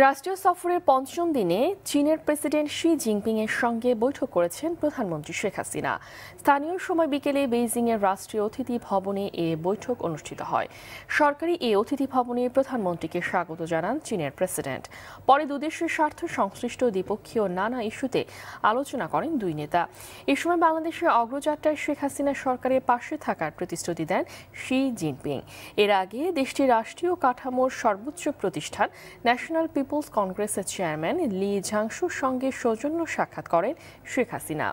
রাষ্ট্রীয় সফরের পঞ্চম দিনে চীনের প্রেসিডেন্ট শি জিনপিং এর সঙ্গে বৈঠক করেছেন প্রধানমন্ত্রী শেখ হাসিনা। স্থানীয় সময় বিকেলে বেইজিং এর রাষ্ট্রীয় অতিথি ভবনে এ বৈঠক অনুষ্ঠিত হয়। সরকারি এই অতিথি ভবনে প্রধানমন্ত্রীকে স্বাগত জানান চীনের প্রেসিডেন্ট। পরে দুদেশের স্বার্থ সংশ্লিষ্ট দ্বিপক্ষীয় নানা ইস্যুতে আলোচনা করেন দুই নেতা। এ সময় বাংলাদেশের অগ্রযাত্রায় শেখ হাসিনা সরকারের পাশে থাকার প্রতিশ্রুতি দেন শি জিনপিং। এর আগে দেশটির রাষ্ট্রীয় কাঠামোর সর্বোচ্চ প্রতিষ্ঠান ন্যাশনাল পিপলস কংগ্রেসের চেয়ারম্যান লি ঝাংশুর সঙ্গে সৌজন্য সাক্ষাৎ করেন শেখ হাসিনা।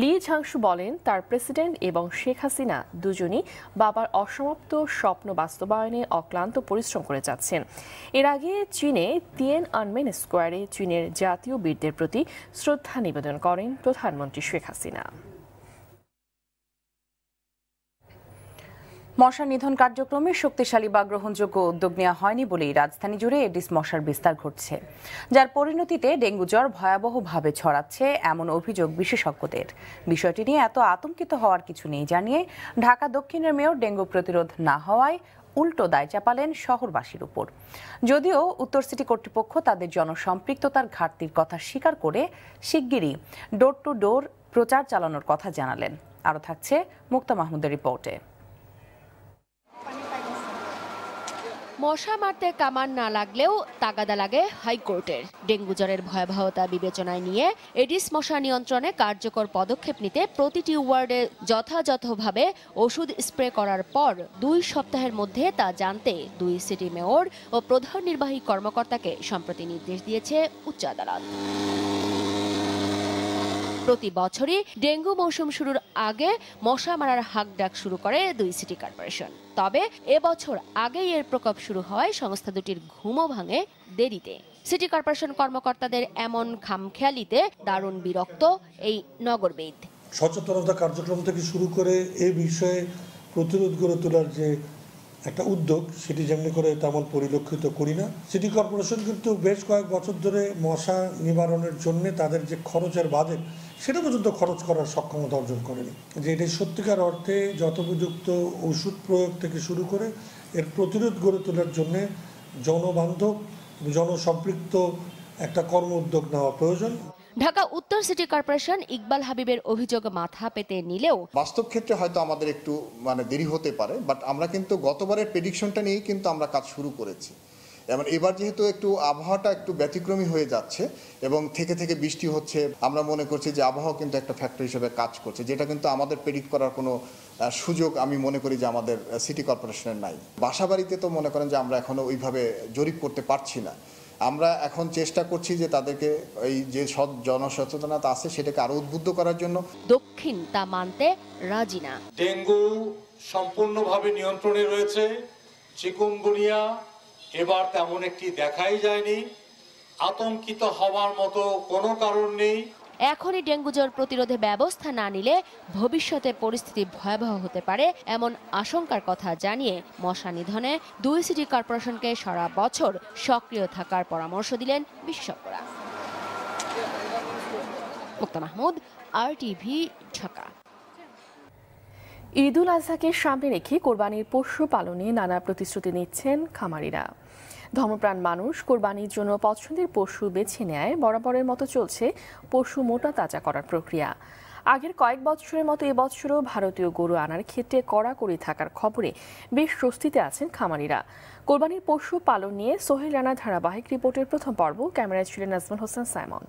লি ঝাংশু বলেন, তার প্রেসিডেন্ট এবং শেখ হাসিনা দুজনই বাবার অসমাপ্ত স্বপ্ন বাস্তবায়নে অক্লান্ত পরিশ্রম করে যাচ্ছেন। এর আগে চীনে তিয়েনআনমেন স্কোয়ারে চীনের জাতীয় বীরদের প্রতি শ্রদ্ধা নিবেদন করেন প্রধানমন্ত্রী শেখ হাসিনা। মশা নিধন কার্যক্রমে শক্তিশালী বা গ্রহণযোগ্য উদ্যোগ নেওয়া হয়নি বলেই রাজধানী জুড়ে এডিস মশার বিস্তার ঘটছে, যার পরিণতিতে ডেঙ্গু জ্বর ভয়াবহভাবে ছড়াচ্ছে এমন অভিযোগ বিশেষজ্ঞদের। বিষয়টি নিয়ে এত আতঙ্কিত হওয়ার কিছু নেই জানিয়ে ঢাকা দক্ষিণের মেয়র ডেঙ্গু প্রতিরোধ না হওয়ায় উল্টো দায় চাপালেন শহরবাসীর উপর। যদিও উত্তর সিটি কর্তৃপক্ষ তাদের জনসম্পৃক্ততার ঘাটতির কথা স্বীকার করে শিগগিরই ডোর টু ডোর প্রচার চালানোর কথা জানালেন। আরও থাকছে মুক্তা মাহমুদের রিপোর্টে। মশা মারতে কামান না লাগলেও তাগাদা লাগে হাইকোর্টের। ডেঙ্গু জ্বরের ভয়াবহতা বিবেচনায় নিয়ে এডিস মশা নিয়ন্ত্রণে কার্যকর পদক্ষেপ নিতে প্রতিটি ওয়ার্ডে যথাযথভাবে ওষুধ স্প্রে করার পর 2 সপ্তাহের মধ্যে তা জানতে 2 সিটি মেয়র ও প্রধান নির্বাহী কর্মকর্তাকে সম্প্রতি নির্দেশ দিয়েছে উচ্চ আদালত। প্রতি বছরই ডেঙ্গু মৌসুম শুরুর আগে মশা মারার হাঁকডাক শুরু করে 2 সিটি কর্পোরেশন। তবে এবছর আগেই এর প্রকোপ শুরু হওয়ায় সংস্থা দুটির ঘুমও ভাঙে দেরিতে। সিটি কর্পোরেশন কর্মকর্তাদের এমন খামখেয়ালিতে দারুণ বিরক্ত এই নগরবিদ। সচেতনতা কার্যক্রম থেকে শুরু করে এই বিষয়ে প্রতিরোধ গড়ে তোলার যে একটা উদ্যোগ, সেটি যেমনি করে তেমন পরিলক্ষিত করি না। সিটি কর্পোরেশন কিন্তু বেশ কয়েক বছর ধরে মশা নিবারণের জন্য তাদের যে খরচের বাজেট, সেটা পর্যন্ত খরচ করার সক্ষমতা অর্জন করেনি। যে এটি সত্যিকার অর্থে যথোপযুক্ত ওষুধ প্রয়োগ থেকে শুরু করে এর প্রতিরোধ গড়ে তোলার জন্য জনবান্ধব জনসম্পৃক্ত একটা কর্ম উদ্যোগ নেওয়া প্রয়োজন। ঢাকা উত্তর সিটি কর্পোরেশন ইকবাল হাবিবের অভিযোগ মাথা পেতে নিলেও বাস্তব ক্ষেত্রে হয়তো আমাদের একটু দেরি হতে পারে, বাট আমরা কিন্তু গতবারের প্রেডিকশনটা নিয়েই কিন্তু আমরা কাজ শুরু করেছি। এবং এবার যেহেতু একটু আবহাওয়াটা একটু ব্যতিক্রমী হয়ে যাচ্ছে এবং থেকে বৃষ্টি হচ্ছে, আমরা মনে করছি যে আবহাওয়া কিন্তু একটা ফ্যাক্টর হিসেবে কাজ করছে, যেটা কিন্তু আমাদের প্রেডিক্ট করার কোনো সুযোগ আমি মনে করি যে আমাদের সিটি কর্পোরেশনের নাই। বাসাবাড়িতে তো মনে করেন যে আমরা এখনো ওইভাবে জরিপ করতে পারছি না। আমরা এখন চেষ্টা করছি যে তাদেরকে এই যে জনসচেতনতা আছে সেটাকে আরো উদ্বুদ্ধ করার জন্য। দক্ষিণ তা মানতে রাজি না। ডেঙ্গু সম্পূর্ণভাবে নিয়ন্ত্রণে রয়েছে। চিকুনগুনিয়া এবার তেমন একটি দেখাই যায়নি। আতঙ্কিত হওয়ার মতো কোনো কারণ নেই। এখনই ডেঙ্গু জ্বর প্রতিরোধে ব্যবস্থা না নিলে ভবিষ্যতে পরিস্থিতি ভয়াবহ হতে পারে এমন আশঙ্কার কথা জানিয়ে মশা নিধনে 2 সিটি কর্পোরেশনকে সারা বছর সক্রিয় থাকার পরামর্শ দিলেন বিশেষজ্ঞরা। মুক্তা মাহমুদ, RTV, ঢাকা। ঈদুল আজহাকে সামনে রেখে কোরবানির পশু পালনে নানা প্রতিশ্রুতি নিচ্ছেন খামারিরা। ধর্মপ্রাণ মানুষ কোরবানির জন্য পছন্দের পশু বেছে নেয় বরাবরের মতো চলছে পশু মোটা তাজা করার প্রক্রিয়া। আগের কয়েক বছরের মতো এবছরও ভারতীয় গরু আনার ক্ষেত্রে কড়াকড়ি থাকার খবরে বেশ স্বস্তিতে আছেন খামারিরা। কোরবানির পশু পালন নিয়ে সোহেল রানা ধারাবাহিক রিপোর্টের প্রথম পর্ব, ক্যামেরায় ছিলেন নাজমুল হোসেন সাইমন।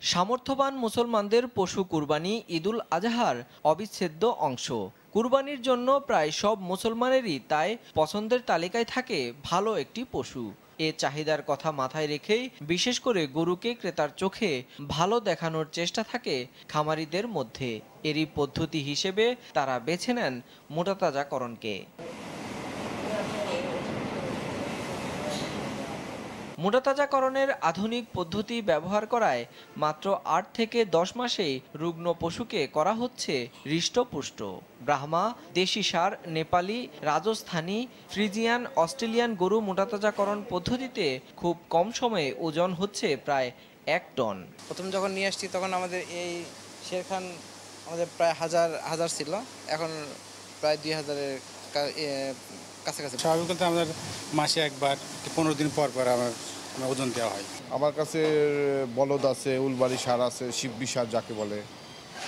সামর্থ্যবান মুসলমানদের পশু কুরবানি ঈদুল আজহার অবিচ্ছেদ্য অংশ। কুরবানির জন্য প্রায় সব মুসলমানেরই তাই পছন্দের তালিকায় থাকে ভালো একটি পশু। এ চাহিদার কথা মাথায় রেখেই বিশেষ করে গরুকে ক্রেতার চোখে ভালো দেখানোর চেষ্টা থাকে খামারিদের মধ্যে। এরই পদ্ধতি হিসেবে তারা বেছে নেন মোটাতাজাকরণকে। মোটাতাজাকরণের আধুনিক পদ্ধতি ব্যবহার করায় মাত্র 8 থেকে 10 মাসেই রুগ্ন পশুকে করা হচ্ছে হৃষ্টপুষ্ট। ব্রাহ্মা, দেশি ষাঁড়, নেপালি, রাজস্থানী, ফ্রিজিয়ান, অস্ট্রেলিয়ান গরু মোটাতাজাকরণ পদ্ধতিতে খুব কম সময়ে ওজন হচ্ছে প্রায় 1 টন। প্রথম যখন নিয়ে আসছি তখন আমাদের এই শেরখান আমাদের প্রায় হাজার ছিল, এখন প্রায় 2000-এর কাছাকাছি। স্বাভাবিক বলতে আমাদের মাসে একবার 15 দিন পর পর আমার ওজন দেওয়া হয়। আমার কাছে বলদ আছে, উলবাড়ি সার আছে, শিববি সার যাকে বলে,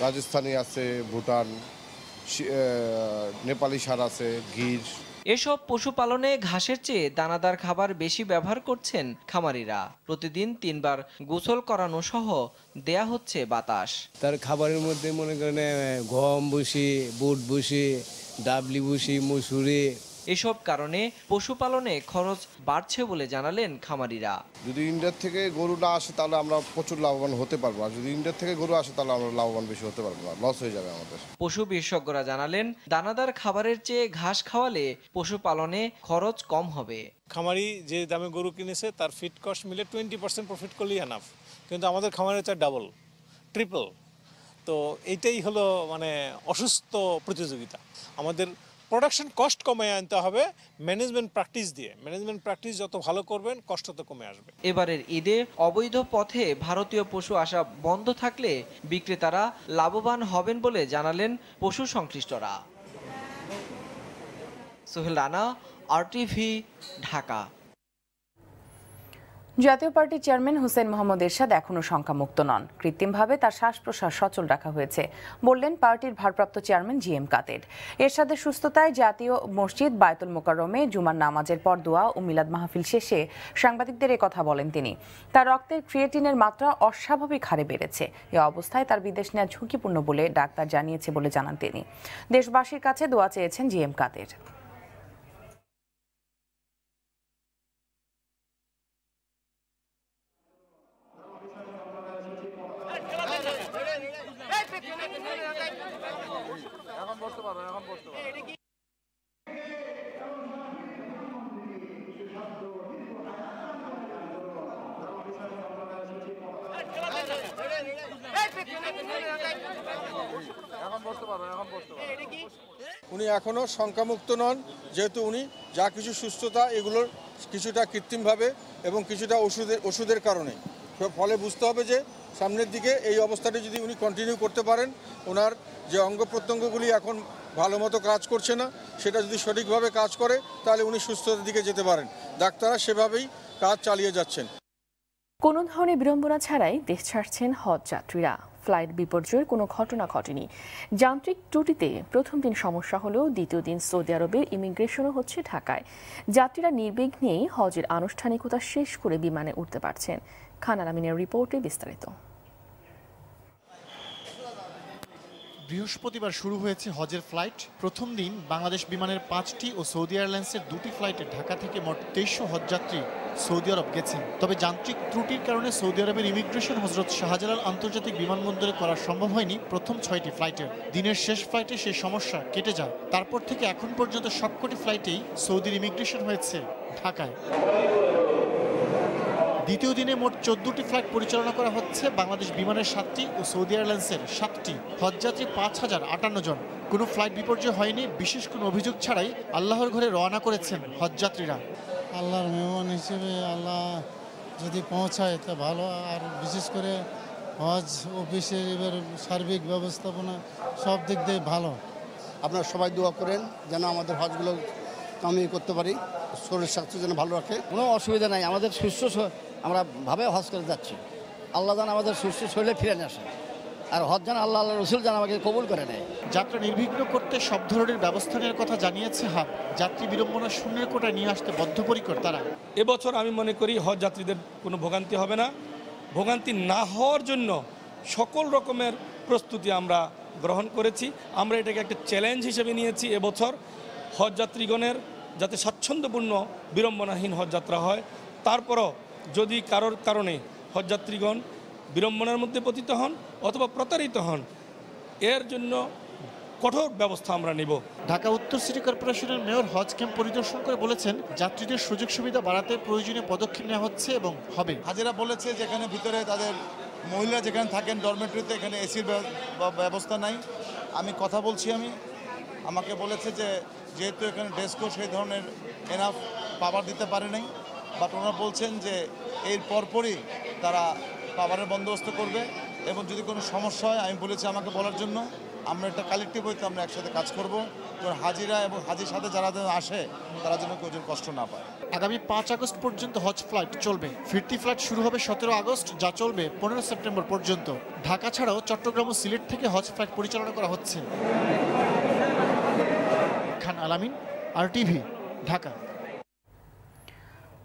রাজস্থানী আছে, ভুটান, নেপালি সার আছে, গির। এসব পশুপালনে ঘাসের চেয়ে দানাদার খাবার বেশি ব্যবহার করছেন খামারিরা। প্রতিদিন 3 বার গোসল করানো সহ দেয়া হচ্ছে বাতাস। তার খাবারের মধ্যে মনে করেন গম ভুসি, বুট ভুসি, ডাবলি ভুসি, মুসুরি। এসব কারণে পশুপালনে খরচ বাড়ছে বলে জানালেন খামারিরা। যদি ইন্ডিয়ার থেকে গরু না আসে তাহলে আমরা প্রচুর লাভবান হতে পারবো, আর যদি ইন্ডিয়ার থেকে গরু আসে তাহলে আমরা লাভবান বেশি হতে পারবো না, লস হয়ে যাবে আমাদের। পশু বিশেষজ্ঞরা জানালেন দানাদার খাবারের চেয়ে ঘাস খাওয়ালে পশুপালনে খরচ কম হবে। খামারি যে দামে গরু কিনেছে তার ফিড কস্ট মিলে 20% প্রফিট করলেই এনাফ, কিন্তু আমাদের খামারের চাই ডাবল, ট্রিপল। তো এইটাই হলো মানে অসুস্থ প্রতিযোগিতা। আমাদের প্রোডাকশন কস্ট কমে আনতে হবে ম্যানেজমেন্ট প্র্যাকটিস দিয়ে। ম্যানেজমেন্ট প্র্যাকটিস যত ভালো করবেন কষ্ট তো কমে আসবে। এবারের ঈদে অবৈধ পথে ভারতীয় পশু আসা বন্ধ থাকলে বিক্রেতারা লাভবান হবেন বলে জানালেন পশু সংশ্লিষ্টরা। সোহেল রানা, RTV, ঢাকা। জাতীয় পার্টির চেয়ারম্যান হুসেইন মোহাম্মদ এরশাদ এখনও শঙ্কামুক্ত নন। কৃত্রিমভাবে তার শ্বাস প্রশ্বাস সচল রাখা হয়েছে বললেন পার্টির ভারপ্রাপ্ত চেয়ারম্যান GM কাদের। এরশাদের সুস্থতায় জাতীয় মসজিদ বায়তুল মোকাররমে জুমার নামাজের পর দোয়া ও মিলাদ মাহফিল শেষে সাংবাদিকদের কথা বলেন তিনি। তার রক্তের ক্রিয়েটিনের মাত্রা অস্বাভাবিক হারে বেড়েছে। এ অবস্থায় তার বিদেশ নেওয়া ঝুঁকিপূর্ণ বলে ডাক্তার জানিয়েছে বলে জানান তিনি। দেশবাসীর কাছে দোয়া চেয়েছেন GM কাদের। উনি এখনো শঙ্কামুক্ত নন, যেহেতু উনি যা কিছু সুস্থতা এগুলোর কিছুটা কৃত্রিমভাবে এবং কিছুটা ওষুধের কারণে। ফলে বুঝতে হবে যে সামনের দিকে এই অবস্থাটি যদি উনি কন্টিনিউ করতে পারেন, ওনার যে অঙ্গ প্রত্যঙ্গগুলি এখন ভালো মতো কাজ করছে না, সেটা যদি সঠিকভাবে কাজ করে তাহলে উনি সুস্থতার দিকে যেতে পারেন। ডাক্তাররা সেভাবেই কাজ চালিয়ে যাচ্ছেন। কোনো ধরনের বিড়ম্বনা ছাড়াই দেশ ছাড়ছেন হজ যাত্রীরা। ফ্লাইট বিপর্যয়ের কোনো ঘটনা ঘটেনি। যান্ত্রিক ত্রুটিতে প্রথম দিন সমস্যা হলেও দ্বিতীয় দিন সৌদি আরবের ইমিগ্রেশনও হচ্ছে ঢাকায়। যাত্রীরা নির্বিঘ্নেই হজের আনুষ্ঠানিকতা শেষ করে বিমানে উঠতে পারছেন। খান আলামিনের রিপোর্টে বিস্তারিত। বৃহস্পতিবার শুরু হয়েছে হজের ফ্লাইট। প্রথম দিন বাংলাদেশ বিমানের 5টি ও সৌদি এয়ারলাইন্সের 2টি ফ্লাইটে ঢাকা থেকে মোট 2300 হজযাত্রী সৌদি আরব গেছেন। তবে যান্ত্রিক ত্রুটির কারণে সৌদি আরবের ইমিগ্রেশন হজরত শাহজালাল আন্তর্জাতিক বিমানবন্দরে করা সম্ভব হয়নি প্রথম 6টি ফ্লাইটের। দিনের শেষ ফ্লাইটে সেই সমস্যা কেটে যায়। তারপর থেকে এখন পর্যন্ত সবকটি ফ্লাইটেই সৌদির ইমিগ্রেশন হয়েছে ঢাকায়। দ্বিতীয় দিনে মোট 14টি ফ্লাইট পরিচালনা করা হচ্ছে বাংলাদেশ বিমানের 7টি ও সৌদি এয়ারলাইন্সের 7টি। হজযাত্রী 5058 জন। কোনো ফ্লাইট বিপর্যয় হয়নি। বিশেষ কোনো অভিযোগ ছাড়াই আল্লাহর ঘরে রওনা করেছেন হজযাত্রীরা। আল্লাহর মেহমান হিসেবে আল্লাহ যদি পৌঁছায় তা ভালো। আর বিশেষ করে হজ অফিসের এবার সার্বিক ব্যবস্থাপনা সব দিক দিয়ে ভালো। আপনারা সবাই দোয়া করেন যেন আমাদের হজগুলো কামিয়ে করতে পারি, শরীর স্বাস্থ্য যেন ভালো রাখে। কোনো অসুবিধা নাই, আমাদের সুস্থ আমরা ভাবে হজ করে যাচ্ছি। আল্লাহ যেন আমাদের সুস্থ শরীরে ফিরে নিয়ে আসে, আর হজ যেন আল্লাহ রসুল যেন আমাকে কবুল করে নেয়। যাত্রা নির্বিঘ্ন করতে সব ধরনের ব্যবস্থা নেওয়ার কথা জানিয়েছে হাব। যাত্রী বিড়ম্বনা শূন্যের কোটায় নিয়ে আসতে বদ্ধপরিকর তারা। এবছর আমি মনে করি হজ যাত্রীদের কোনো ভোগান্তি হবে না। ভোগান্তি না হওয়ার জন্য সকল রকমের প্রস্তুতি আমরা গ্রহণ করেছি। আমরা এটাকে একটা চ্যালেঞ্জ হিসেবে নিয়েছি এবছর হজ যাত্রীগণের যাতে স্বাচ্ছন্দ্যপূর্ণ বিড়ম্বনাহীন হজযাত্রা হয়। তারপরও যদি কারোর কারণে হজযাত্রীগণ বিড়ম্বনার মধ্যে পতিত হন অথবা প্রতারিত হন, এর জন্য কঠোর ব্যবস্থা আমরা নেব। ঢাকা উত্তর সিটি কর্পোরেশনের মেয়র হজ ক্যাম্প পরিদর্শন করে বলেছেন, যাত্রীদের সুযোগ সুবিধা বাড়াতে প্রয়োজনীয় পদক্ষেপ নেওয়া হচ্ছে এবং হবে। হাজিরা বলেছে যেখানে ভিতরে তাদের মহিলা যেখানে থাকেন ডরমেটরিতে, এখানে এসির ব্যবস্থা নাই। আমি কথা বলছি, আমাকে বলেছে যে যেহেতু এখানে ডেস্কো সেই ধরনের এনাফ পাওয়ার দিতে পারে নাই, বাট ওনারা বলছেন যে এর পরপরই তারা পাওয়ারের বন্দোবস্ত করবে এবং যদি কোনো সমস্যা হয় আমি বলেছি আমাকে বলার জন্য, আমরা একটা কালেক্টিভ হইতে আমরা একসাথে কাজ করব, হাজিরা এবং হাজির সাথে যারা আসে তারা যেন কেউ কষ্ট না পায়। আগামী 5 আগস্ট পর্যন্ত হজ ফ্লাইট চলবে। ফিরতি ফ্লাইট শুরু হবে 17 আগস্ট, যা চলবে 15 সেপ্টেম্বর পর্যন্ত। ঢাকা ছাড়াও চট্টগ্রাম ও সিলেট থেকে হজ ফ্লাইট পরিচালনা করা হচ্ছে। খান আলামিন, RTV, ঢাকা।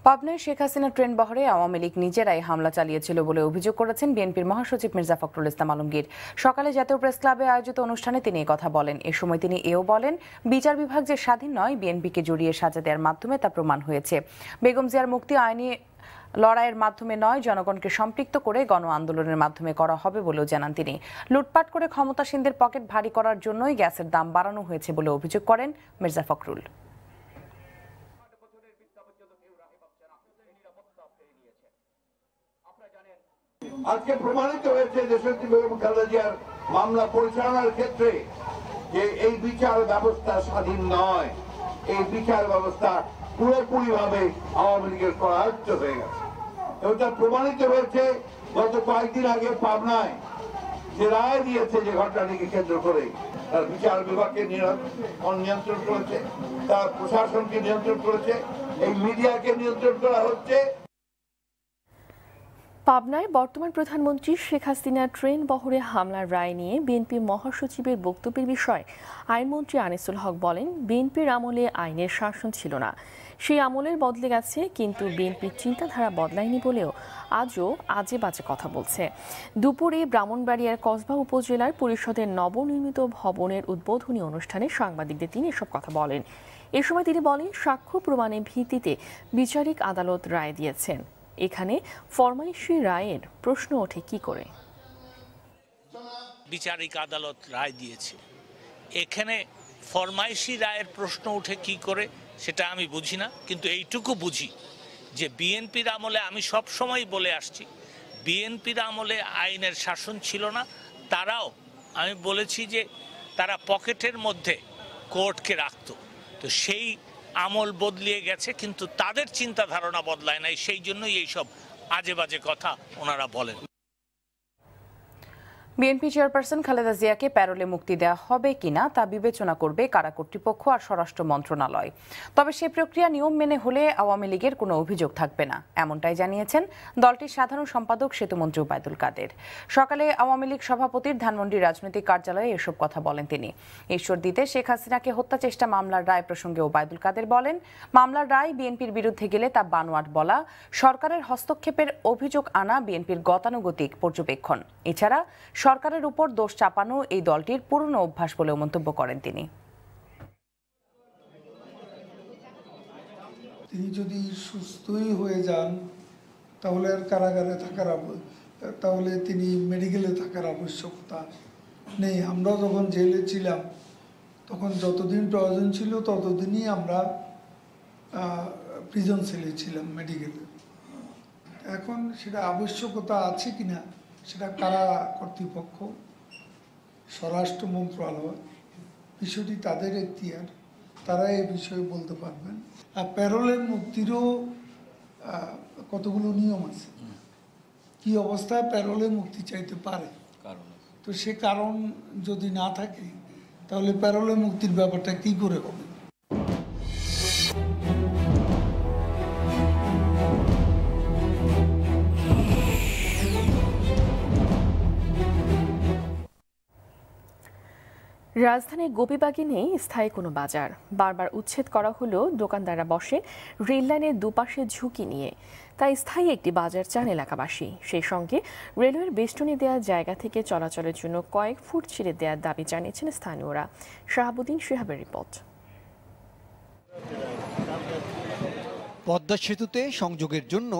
পাবনায় শেখ হাসিনা ট্রেন বহরে আওয়ামী লীগ নিজেরাই হামলা চালিয়েছিল বলে অভিযোগ করেছেন বিএনপির মহাসচিব মির্জা ফখরুল ইসলাম আলমগীর। সকালে জাতীয় প্রেস ক্লাবে আয়োজিত অনুষ্ঠানে তিনি কথা বলেন। এ সময় তিনি এও বলেন, বিচার বিভাগ যে স্বাধীন নয়, বিএনপিকে জড়িয়ে সাজা দেওয়ার মাধ্যমে তা প্রমাণ হয়েছে। বেগম জিয়ার মুক্তি আইনি লড়াইয়ের মাধ্যমে নয়, জনগণকে সম্পৃক্ত করে গণ আন্দোলনের মাধ্যমে করা হবে বলেও জানান তিনি। লুটপাট করে ক্ষমতাসীনদের পকেট ভারী করার জন্যই গ্যাসের দাম বাড়ানো হয়েছে বলে অভিযোগ করেন মির্জা ফখরুল। আজকে প্রমাণিত হয়েছে দেশনেত্রী বেগম খালেদা জিয়ার মামলা পরিচালনার ক্ষেত্রে যে এই বিচার ব্যবস্থা স্বাধীন নয়, এই বিচার ব্যবস্থা পুরোপুরি ভাবে আওয়ামী লীগের করায়ত্ত হয়ে গেছে। এটা প্রমাণিত হয়েছে গত কয়েকদিন আগে পাবনায় যে রায় দিয়েছে, যে ঘটনাটিকে কেন্দ্র করে তার বিচার বিভাগকে নিয়ন্ত্রণ করেছে, তার প্রশাসনকে নিয়ন্ত্রণ করেছে, এই মিডিয়াকে নিয়ন্ত্রণ করা হচ্ছে। পাবনায় বর্তমান প্রধানমন্ত্রী শেখ হাসিনা ট্রেন বহরে হামলার রায় নিয়ে বিএনপি মহাসচিবের বক্তব্যের বিষয়ে আইনমন্ত্রী আনিসুল হক বলেন, বিএনপির আমলে আইনের শাসন ছিল না, সেই আমলের বদলে গেছে, কিন্তু বিএনপির চিন্তাধারা বদলায়নি বলেও আজও আজে বাজে কথা বলছে। দুপুরে ব্রাহ্মণবাড়িয়ার কসবা উপজেলার পরিষদের নবনির্মিত ভবনের উদ্বোধনী অনুষ্ঠানে সাংবাদিকদের তিনি এসব কথা বলেন। এ সময় তিনি বলেন, সাক্ষ্য প্রমাণের ভিত্তিতে বিচারিক আদালত রায় দিয়েছেন। এখানে ফরমাইশি রায়ের প্রশ্ন ওঠে কি করে? বিচারিক আদালত রায় দিয়েছে, এখানে ফরমাইশি রায়ের প্রশ্ন ওঠে কি করে সেটা আমি বুঝি না, কিন্তু এইটুকু বুঝি যে বিএনপির আমলে, আমি সব সময় বলে আসছি, বিএনপির আমলে আইনের শাসন ছিল না। তারাও, আমি বলেছি যে তারা পকেটের মধ্যে কোর্টকে রাখতো, তো সেই আমল বদলিয়ে গেছে, কিন্তু তাদের চিন্তা ধারণা বদলায় নাই, সেই জন্যই এইসব আজে বাজে কথা ওনারা বলেন। বিএনপি চেয়ারপারসন খালেদা জিয়াকে প্যারোলে মুক্তি দেওয়া হবে কিনা তা বিবেচনা করবে কারা কর্তৃপক্ষ আর স্বরাষ্ট্র মন্ত্রণালয়। তবে সে প্রক্রিয়া নিয়ম মেনে হলে আওয়ামী লীগের কোনো অভিযোগ থাকবে না, এমনটাই জানিয়েছেন দলটির সাধারণ সম্পাদক সেতুমন্ত্রী ওবায়দুল কাদের। সকালে আওয়ামী লীগ সভাপতির ধানমন্ডি রাজনৈতিক কার্যালয়ে এসব কথা বলেন তিনি। ঈশ্বরদীতে শেখ হাসিনাকে হত্যা চেষ্টা মামলার রায় প্রসঙ্গে ওবায়দুল কাদের বলেন, মামলার রায় বিএনপির বিরুদ্ধে গেলে তা বানোয়াট বলা, সরকারের হস্তক্ষেপের অভিযোগ আনা বিএনপির গতানুগতিক পর্যবেক্ষণ। এছাড়া সরকারের উপর দোষ চাপানো এই দলটির পুরনো অভ্যাস বলে মন্তব্য করেন তিনি। তিনি যদি সুস্থই হয়ে যান তাহলে আর কারাগারে তাহলে তিনি মেডিকেলে থাকার আবশ্যকতা নেই। আমরা যখন জেলে ছিলাম তখন যতদিন প্রয়োজন ছিল ততদিনই আমরা প্রিজন সেলে ছিলাম, মেডিকেলে। এখন সেটা আবশ্যকতা আছে কিনা সেটা কারা কর্তৃপক্ষ, স্বরাষ্ট্র মন্ত্রণালয়, বিষয়টি তাদের এখতিয়ার, তারা এই বিষয়ে বলতে পারবেন। আর প্যারোলের মুক্তিরও কতগুলো নিয়ম আছে, কি অবস্থায় প্যারোলে মুক্তি চাইতে পারে, তো সে কারণ যদি না থাকে তাহলে প্যারোলে মুক্তির ব্যাপারটা কি করে হবে। রাজধানীর গোপীবাগে নেই স্থায়ী কোনো বাজার। বারবার উচ্ছেদ করা হলেও দোকানদাররা বসে রেললাইনের দুপাশে ঝুঁকি নিয়ে, তাই স্থায়ী একটি বাজার চান এলাকাবাসী। সেই সঙ্গে রেলওয়ের বেষ্টনী দেওয়া জায়গা থেকে চলাচলের জন্য কয়েক ফুট ছেড়ে দেওয়ার দাবি জানিয়েছেন স্থানীয়রা। শাহাবুদ্দিন শিহাবের রিপোর্ট। পদ্মা সেতুতে সংযোগের জন্য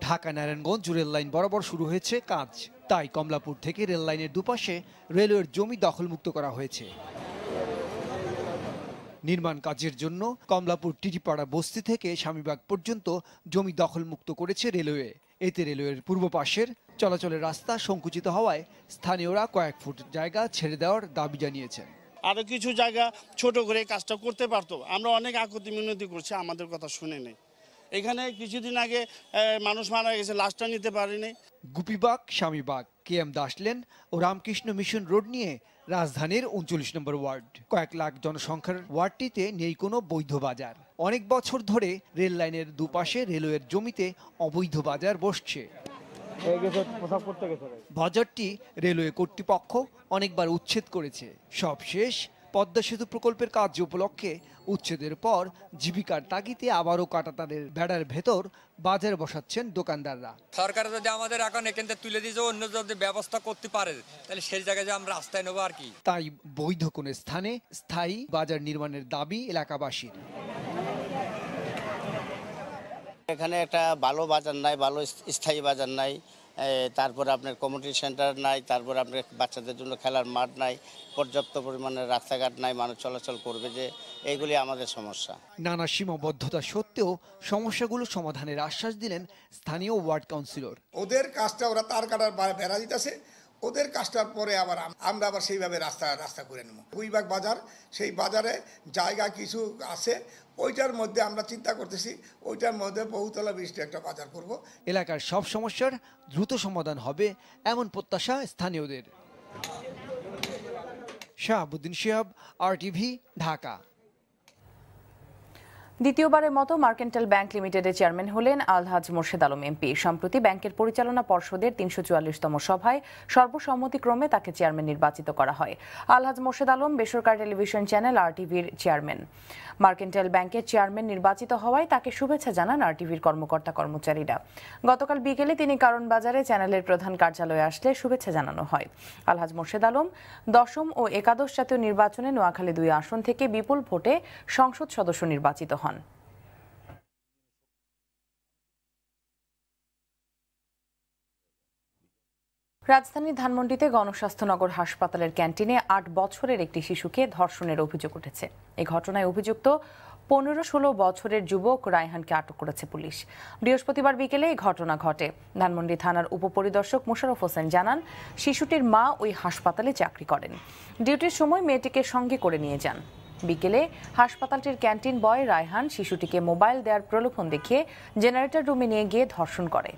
ঢাকা নারায়ণগঞ্জ রেল লাইন বরাবর শুরু হয়েছে কাজ, তাই কমলাপুর থেকে রেল লাইনের দুপাশে রেলওয়ের জমি দখলমুক্ত করা হয়েছে। নির্মাণ কাজের জন্য কমলাপুর টিটিপাড়া বস্তি থেকে স্বামীবাগ পর্যন্ত জমি দখলমুক্ত করেছে রেলওয়ে। এতে রেলওয়ের পূর্ব পাশের চলাচলের রাস্তা সংকুচিত হওয়ায় স্থানীয়রা কয়েক ফুট জায়গা ছেড়ে দেওয়ার দাবি জানিয়েছেন। আরো কিছু জায়গা ছোট করে কাজটা করতে পারতো, আমরা অনেক আকুতি মিনতি করছি, আমাদের কথা শুনে নেই। এখানে কিছুদিন আগে মানুষ মারা গেছে, লাশটা নিতে পারেনি। গুপিবাগ, স্বামীবাগ, KM দাস লেন ও রামকৃষ্ণ মিশন রোড নিয়ে রাজধানীর ৩৯ নম্বর ওয়ার্ড। কয়েক লাখ জনসংখ্যার ওয়ার্ডটিতে নেই কোনো বৈধ বাজার। অনেক বছর ধরে রেল লাইনের দুপাশে রেলওয়ের জমিতে অবৈধ বাজার বসছে। বাজারটি রেলওয়ে কর্তৃপক্ষ অনেকবার উচ্ছেদ করেছে। সবশেষ পদ্মা সেতু প্রকল্পের কাজ উপলক্ষে উচ্ছেদের পর জীবিকার তাগিদে আবারও কাঁটাতারের বেড়ার ভেতর বাজার বসাচ্ছেন দোকানদাররা। সরকার যদি আমাদের এখন এখান থেকে তুলে দিয়ে অন্য যদি ব্যবস্থা করতে পারে তাহলে সেই জায়গায় যে আমরা রাস্তায় নেবো আর কি। তাই বৈধ কোন স্থানে স্থায়ী বাজার নির্মাণের দাবি এলাকাবাসীর। এখানে একটা ভালো বাজার নাই, ভালো স্থায়ী বাজার নাই, তারপরে আপনার কমিউনিটি সেন্টার নাই, তারপরে আপনার বাচ্চাদের জন্য খেলার মাঠ নাই, পর্যাপ্ত পরিমাণে রাস্তাঘাট নাই, মানুষ চলাচল করবে যে, এইগুলি আমাদের সমস্যা। নানা সীমাবদ্ধতা সত্ত্বেও সমস্যাগুলো সমাধানের আশ্বাস দিলেন স্থানীয় ওয়ার্ড কাউন্সিলর। ওদের কাজটা ওরা তার কাটার বেড়া দিতেছে, ওদের কাজটার পরে আবার আমরা আবার সেইভাবে রাস্তা করে নেব। গুইবাগ বাজার, সেই বাজারে জায়গা কিছু আছে, ওইটার মধ্যে আমরা চিন্তা করতেছি ওইটার মধ্যে বহুতলা বিশিষ্ট একটা বাজার করব। এলাকার সব সমস্যার দ্রুত সমাধান হবে এমন প্রত্যাশা স্থানীয়দের। শাহাবুদ্দিন শিহাব, RTV, ঢাকা। দ্বিতীয়বারের মতো মার্কেন্টাইল ব্যাংক লিমিটেডের চেয়ারম্যান হলেন আলহাজ মোর্শেদ আলম এমপি। সম্প্রতি ব্যাংকের পরিচালনা পর্ষদের ৩৪৪তম সভায় সর্বসম্মতিক্রমে তাকে চেয়ারম্যান নির্বাচিত করা হয়। আলহাজ মোর্শেদ আলম বেসরকারি টেলিভিশন চ্যানেল RTVর চেয়ারম্যান। মার্কেন্টাইল ব্যাংকের চেয়ারম্যান নির্বাচিত হওয়ায় তাকে শুভেচ্ছা জানান RTVর কর্মকর্তা কর্মচারীরা। গতকাল বিকেলে তিনি কারণ বাজারে চ্যানেলের প্রধান কার্যালয়ে আসলে শুভেচ্ছা জানানো হয়। আলহাজ মোর্শেদ আলম ১০ম ও একাদশ জাতীয় নির্বাচনে নোয়াখালী ২ আসন থেকে বিপুল ভোটে সংসদ সদস্য নির্বাচিত হন। রাজধানীর ধানমন্ডিতে গণস্বাস্থ্যনগর হাসপাতালের ক্যান্টিনে ৮ বছরের একটি শিশুকে ধর্ষণের অভিযোগ উঠেছে। এই ঘটনায় অভিযুক্ত ১৫-১৬ বছরের যুবক রায়হানকে আটক করেছে পুলিশ। বৃহস্পতিবার বিকেলে এই ঘটনা ঘটে। ধানমন্ডি থানার উপপরিদর্শক মোশাররফ হোসেন জানান, শিশুটির মা ওই হাসপাতালে চাকরি করেন। ডিউটির সময় মেয়েটিকে সঙ্গে করে নিয়ে যান। বিকেলে হাসপাতালটির ক্যান্টিন বয় রায়হান শিশুটিকে মোবাইল দেওয়ার প্রলোভন দেখিয়ে জেনারেটর রুমে নিয়ে গিয়ে ধর্ষণ করে।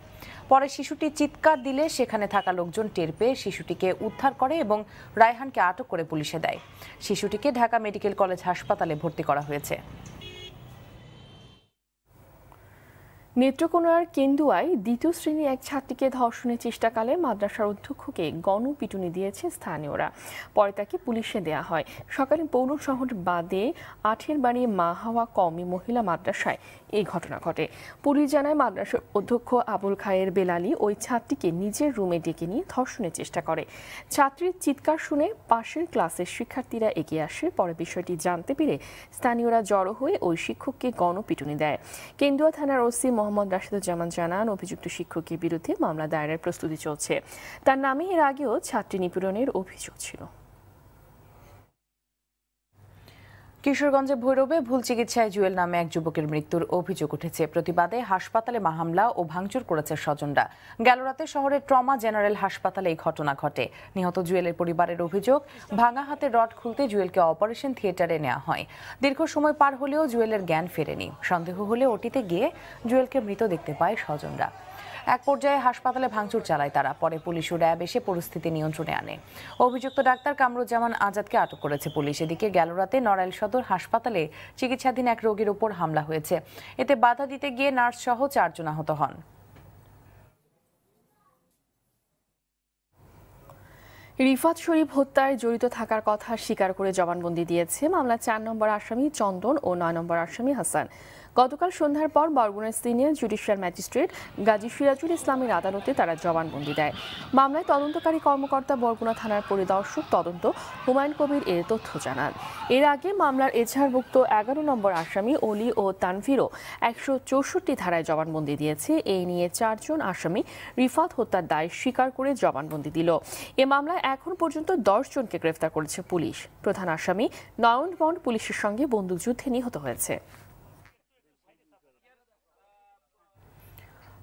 পরে শিশুটি চিৎকার দিলে সেখানে থাকা লোকজন টের পেয়ে শিশুটিকে উদ্ধার করে এবং রায়হানকে আটক করে পুলিশে দেয়। শিশুটিকে ঢাকা মেডিকেল কলেজ হাসপাতালে ভর্তি করা হয়েছে। নেত্রকোনার কেন্দুয়ায় দ্বিতীয় শ্রেণীর এক ছাত্রীকে ধর্ষণের চেষ্টাকালে মাদ্রাসার অধ্যক্ষকে গণপিটুনি দিয়েছে স্থানীয়রা। পরে তাকে পুলিশে দেয়া হয়। সকালে পৌর শহর বাদে আঠের বাড়ি মা হাওয়া কওমি মহিলা মাদ্রাসায় এই ঘটনা ঘটে। পুলিশ জানায়, মাদ্রাসার অধ্যক্ষ আবুল খায়ের বেলালি ওই ছাত্রীকে নিজের রুমে ডেকে নিয়ে ধর্ষণের চেষ্টা করে। ছাত্রীর চিৎকার শুনে পাশের ক্লাসের শিক্ষার্থীরা এগিয়ে আসে। পরে বিষয়টি জানতে পেরে স্থানীয়রা জড়ো হয়ে ওই শিক্ষককে গণপিটুনি দেয়। কেন্দুয়া থানার ওসি মোহাম্মদ রাশিদুজ্জামান জানান, অভিযুক্ত শিক্ষকের বিরুদ্ধে মামলা দায়েরের প্রস্তুতি চলছে। তার নামে এর আগেও ছাত্রী নিপীড়নের অভিযোগ ছিল। কিশোরগঞ্জে ভৈরবে ভুল চিকিৎসায় জুয়েল নামে এক যুবকের মৃত্যুর অভিযোগ উঠেছে। প্রতিবাদে হাসপাতালে হামলা ও ভাঙচুর করেছে স্বজনরা। গেল রাতে শহরের ট্রমা জেনারেল হাসপাতালে এই ঘটনা ঘটে। নিহত জুয়েলের পরিবারের অভিযোগ, ভাঙা হাতে রড খুলতে জুয়েলকে অপারেশন থিয়েটারে নেওয়া হয়। দীর্ঘ সময় পার হলেও জুয়েলের জ্ঞান ফেরেনি। সন্দেহ হলে ওটিতে গিয়ে জুয়েলকে মৃত দেখতে পায় স্বজনরা। এক পর্যায়ে হাসপাতালে ভাঙচুর চালায় তারা। পরে পুলিশ ও র্যাব এসে পরিস্থিতি নিয়ন্ত্রণে আনে। অভিযুক্ত ডাক্তার কামরুজ্জামান আজাদকে আটক করেছে পুলিশ। এদিকে গেল রাতে নড়াইল সদর হাসপাতালে চিকিৎসাধীন এক রোগীর উপর হামলা হয়েছে। এতে বাধা দিতে গিয়ে নার্স সহ 4 জন আহত হন। রিফাত শরীফ হত্যায় জড়িত থাকার কথা স্বীকার করে জবানবন্দি দিয়েছে মামলার 4 নম্বর আসামি চন্দন ও 9 নম্বর আসামি হাসান। গতকাল সন্ধ্যার পর বরগুনার senior judicial magistrate Gazi Sirajul ইসলামের আদালতে তারা জবানবন্দি দেয়। মামলায় তদন্তকারী কর্মকর্তা বরগুনা থানার পরিদর্শক তদন্ত হুমায়ুন কবির এর তথ্য জানান। এর আগে মামলার এজাহারভুক্ত 11 নম্বর আসামি অলি ও তানভীরও 164 ধারায় জবানবন্দি দিয়েছে। এই নিয়ে 4 জন আসামি রিফাত হত্যার দায় স্বীকার করে জবানবন্দি দিল। এ মামলায় এখন পর্যন্ত 10 জনকে গ্রেফতার করেছে পুলিশ। প্রধান আসামি নয়ন বন্ড পুলিশের সঙ্গে বন্দুকযুদ্ধে নিহত হয়েছে।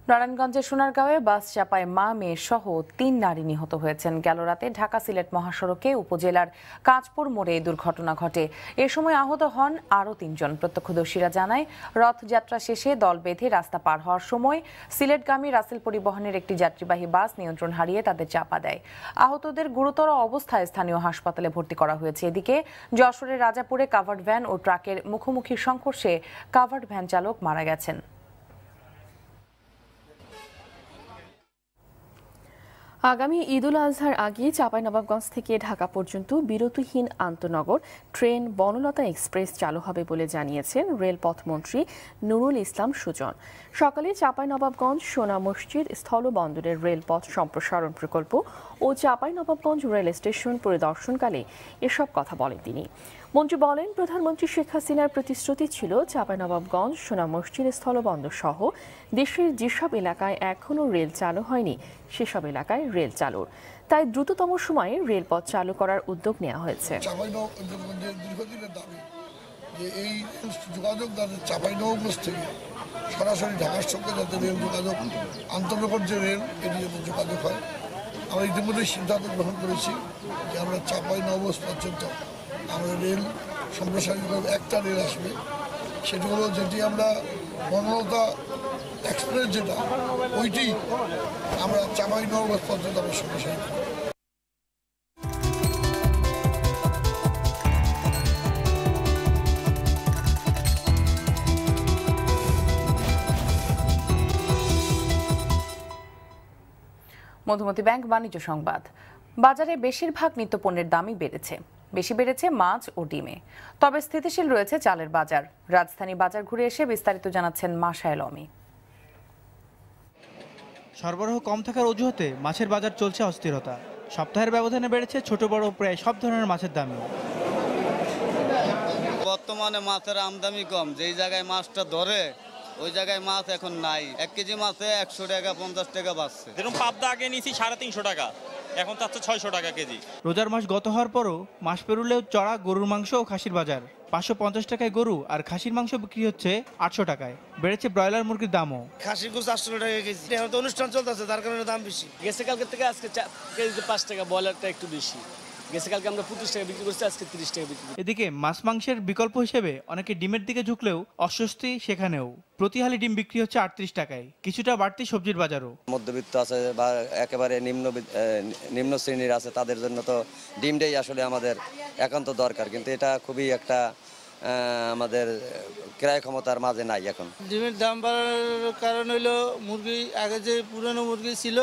নারায়ণগঞ্জের সোনারগাঁওয়ে বাস চাপায় মা মেয়ে সহ ৩ নারী নিহত হয়েছেন। গেল রাতে ঢাকা সিলেট মহাসড়কে উপজেলার কাঁচপুর মোড়ে এই দুর্ঘটনা ঘটে। এ সময় আহত হন আরও ৩ জন। প্রত্যক্ষদর্শীরা জানায়, রথযাত্রা শেষে দল বেঁধে রাস্তা পার হওয়ার সময় সিলেটগামী রাসেল পরিবহনের একটি যাত্রীবাহী বাস নিয়ন্ত্রণ হারিয়ে তাদের চাপা দেয়। আহতদের গুরুতর অবস্থায় স্থানীয় হাসপাতালে ভর্তি করা হয়েছে। এদিকে যশোরের রাজাপুরে কাভার্ড ভ্যান ও ট্রাকের মুখোমুখি সংঘর্ষে কাভার্ড ভ্যান চালক মারা গেছেন। আগামী ঈদুল আজহার আগে চাঁপাইনবাবগঞ্জ থেকে ঢাকা পর্যন্ত বিরতিহীন আন্তনগর ট্রেন বনলতা এক্সপ্রেস চালু হবে বলে জানিয়েছেন রেলপথ মন্ত্রী নুরুল ইসলাম সুজন। সকালে চাঁপাইনবাবগঞ্জ সোনা মসজিদ স্থলবন্দরের রেলপথ সম্প্রসারণ প্রকল্প ও চাঁপাইনবাবগঞ্জ রেল স্টেশন পরিদর্শনকালে এসব কথা বলেন তিনি। মন্ত্রী বলেন, প্রধানমন্ত্রী শেখ হাসিনার প্রতিশ্রুতি ছিল চাঁপাইনবাবগঞ্জ সোনা মসজিদ স্থলবন্দর সহ দেশের যেসব এলাকায় এখনও রেল চালু হয়নি সেসব এলাকায় রেল চালুর। তাই দ্রুততম সময়ে রেলপথ চালু করার উদ্যোগ নেওয়া হয়েছে। দীর্ঘদিনের দাবি যে এই যোগাযোগ চাঁপাইনবাবগঞ্জ থেকে সরাসরি ঢাকার সঙ্গে যাতে রেল যোগাযোগ, আন্তনগর যে রেল এটি যাতে যোগাযোগ হয়। আমরা ইতিমধ্যে সিদ্ধান্ত গ্রহণ করেছি যে আমরা চাঁপাইনবাবগঞ্জ পর্যন্ত আমাদের রেল সম্প্রসারিত একটা রেল আসবে, সেটি হলো যেটি আমরা বনলতা এক্সপ্রেস যেটা ওইটি আমরা চাঁপাইনবাবগঞ্জ পর্যন্ত আমরা সম্প্রসারিত। মধুমতি ব্যাংক বাণিজ্য সংবাদ। বাজারে বেশিরভাগ নিত্যপণ্যের দামই বেড়েছে। বেশি বেড়েছে মাছ ও ডিমে, তবে স্থিতিশীল রয়েছে চালের বাজার। রাজধানী বাজার ঘুরে এসে বিস্তারিত জানাচ্ছেন মাশায়েল অমি। সরবরাহ কম থাকার অজুহাতে মাছের বাজার চলছে অস্থিরতা। সপ্তাহের ব্যবধানে বেড়েছে ছোট বড় প্রায় সব ধরনের মাছের দাম। বর্তমানে মাছের আমদানি কম, যেই জায়গায় মাছটা ধরে ওই জায়গায় মাছ এখন নাই। 1 কেজি মাছে 100 টাকা 50 টাকা বাড়ছে। যেরকম পাবদা আগে নিয়েছি 350 টাকা, এখন তো 600 টাকা কেজি। রোজার মাস গত হওয়ার পরও মাস পেরুলেও চড়া গরুর মাংস ও খাসির বাজার। 550 টাকায় গরু আর খাসির মাংস বিক্রি হচ্ছে 800 টাকায়। বেড়েছে ব্রয়লার মুরগির দামও। খাসির গোস 800 টাকা কেজি। এখন তো অনুষ্ঠান চলতেছে, তার কারণে দাম বেশি। গেছে কালকে থেকে আজকে কেজিতে 5 টাকা, ব্রয়লারটা একটু বেশি। গেছে কালকে আমরা 25 টাকা বিক্রি করছি, আজকে 30 টাকা বিক্রি। এদিকে মাছ মাংসের বিকল্প হিসেবে অনেকে ডিমের দিকে ঝুঁকলেও অস্বস্তি সেখানেও। প্রতি হালি ডিম বিক্রি হচ্ছে 38 টাকায়। কিছুটা বাড়তি সবজির বাজারও। মধ্যবিত্ত আছে বা একেবারে নিম্ন শ্রেণীর আছে, তাদের জন্য তো ডিমটাই আসলে আমাদের একান্ত দরকার, কিন্তু এটা খুবই একটা আমাদের ক্রয় ক্ষমতার মাঝে নাই এখন। ডিমের দাম বাড়ার কারণ হলো মুরগি, আগে যে পুরনো মুরগি ছিল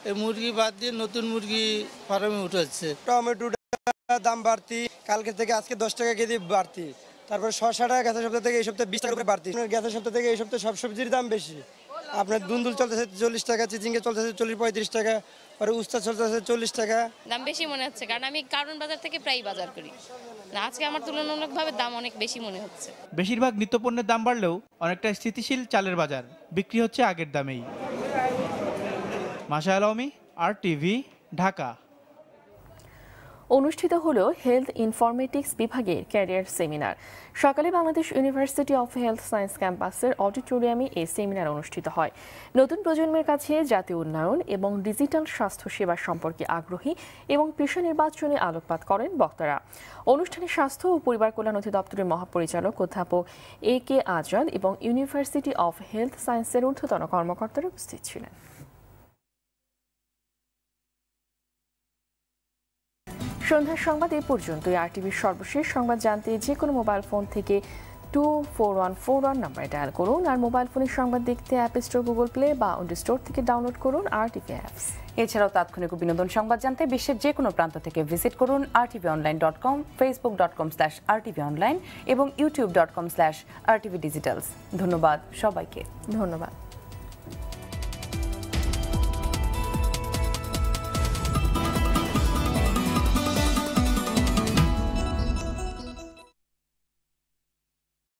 এই মুরগি বাদ দিয়ে নতুন মুরগি ফার্মে উঠেছে। টমেটোর দাম বাড়তি, কালকে থেকে আজকে 10 টাকা কেজি বাড়তি। তারপরে শসাটা গেছে সপ্তাহ থেকে এই সপ্তাহে 20 টাকা করে বাড়তি। গেছে সপ্তাহ থেকে এই সপ্তাহে সব সবজির দাম বেশি। আপনার দুন্দুল চলতেছে 40 টাকা, চিচিঙ্গে চলতেছে 40-35 টাকা, আর উস্তা চলতেছে 40 টাকা। দাম বেশি মনে হচ্ছে কারণ আমি কারণ বাজার থেকে প্রায় বাজার করি। আজকে আমার তুলনামূলকভাবে দাম অনেক বেশি মনে হচ্ছে। বেশিরভাগ নিত্যপণ্যের দাম বাড়লেও অনেকটা স্থিতিশীল চালের বাজার। বিক্রি হচ্ছে আগের দামেই। মাশায়েল আলমী, RTV, ঢাকা। অনুষ্ঠিত হলো হেলথ ইনফরমেটিক্স বিভাগের ক্যারিয়ার সেমিনার। সকালে Bangladesh university of health science ক্যাম্পাসের অডিটোরিয়ামে এই সেমিনার অনুষ্ঠিত হয়। নতুন প্রজন্মের কাছে জাতীয় উন্নয়ন এবং ডিজিটাল স্বাস্থ্য সেবা সম্পর্কে আগ্রহী এবং পেশা নির্বাচনে আলোকপাত করেন বক্তারা। অনুষ্ঠানে স্বাস্থ্য ও পরিবার কল্যাণ অধিদপ্তরের মহাপরিচালক অধ্যাপক AK আজাদ এবং ইউনিভার্সিটি অফ হেলথ সায়েন্সের ঊর্ধ্বতন কর্মকর্তারা উপস্থিত ছিলেন। সন্ধ্যার সংবাদ এ পর্যন্তই। RTVর সর্বশেষ সংবাদ জানতে যে কোনো মোবাইল ফোন থেকে 24141 নাম্বারে ডায়াল করুন। আর মোবাইল ফোনের সংবাদ দেখতে অ্যাপ স্টোর, গুগল প্লে বা অন্য স্টোর থেকে ডাউনলোড করুন RTV অ্যাপস। এছাড়াও তাৎক্ষণিক বিনোদন সংবাদ জানতে বিশ্বের যে কোনো প্রান্ত থেকে ভিজিট করুন rtvonline.com, facebook.com/rtvonline এবং youtube.com/rtvdigitals। ধন্যবাদ সবাইকে। ধন্যবাদ।